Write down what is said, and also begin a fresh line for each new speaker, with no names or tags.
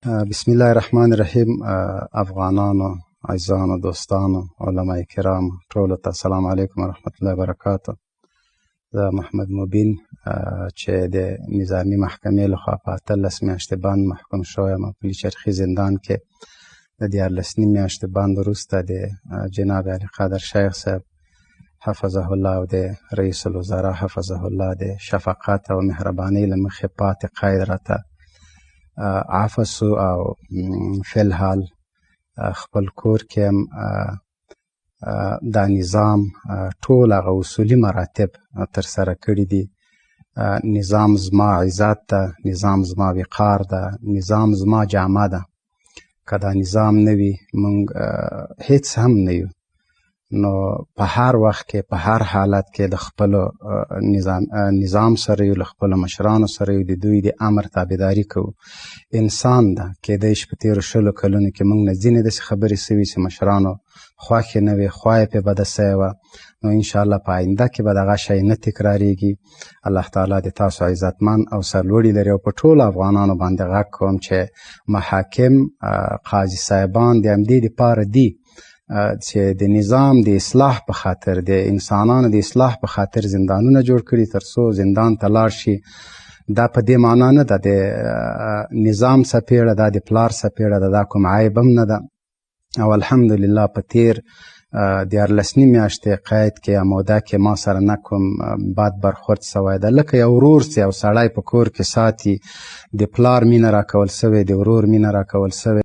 بسم الله الرحمن الرحیم. افغانانو، عزیزانو، دوستانو، علماء کرام ټولو ته السلام علیکم ورحمت الله وبرکاته. زه محمد مبین چې د نظامي محکمې لخوا په 18 میاشتې بند محکوم شوی یم په پلچرخي زندان کې. د 14 میاشتې بند وروسته د جناب علي قادر شیخ صاحب حفظه الله او د رئیس الوزرا حفظه الله د شفقت او مهربانۍ له مخې پاتې قید راته عفو سو او فی الحال خپل کور کې هم دا نظام ټول هغه اصولي مراتب ترسره کړي دي. نظام زما عزت ده، نظام زما وقار ده، نظام زما جامه ده. که دا نظام نه وي موږ هیڅ هم نه یو. نو په هر وخت کې په هر حالت کې د خپلو نظام سره یو، له خپلو مشرانو سره یو، د دوی د امر تابعداري کوو. انسان ده، کیدای شي په تېرو 20 کلونو کې موږ نه ځینې داسې خبرې سوي چې مشرانو خوښې نه وې، خوا یې پرې بده سوې وه. نو انشاءالله په آینده کې به دغه شی نه تکراریږي. الله تعالی د تاسو عزتمن او سرلوړي لري. او په ټولو افغانانو باندې غږ کوم چې محاکم، قاضي صاحبان د همدې دپاره دي چې د نظام د اصلاح په خاطر، د انسانانو د اصلاح په خاطر زندانونه جوړ کړي تر څو زندان ته لاړ شي. دا په دې معنا نه ده د نظام څپېړه، دا د پلار څپېړه ده، دا کوم عیب هم نه ده. او الحمدلله په تېر 14 میاشتې قید کې یا موده کې ما سره نه کوم بد برخورد سوی ده. لکه یو ورور چې یو سړی په کور کې ساتي، د پلار مینه راکول سوې، د ورور مینه راکول سوې.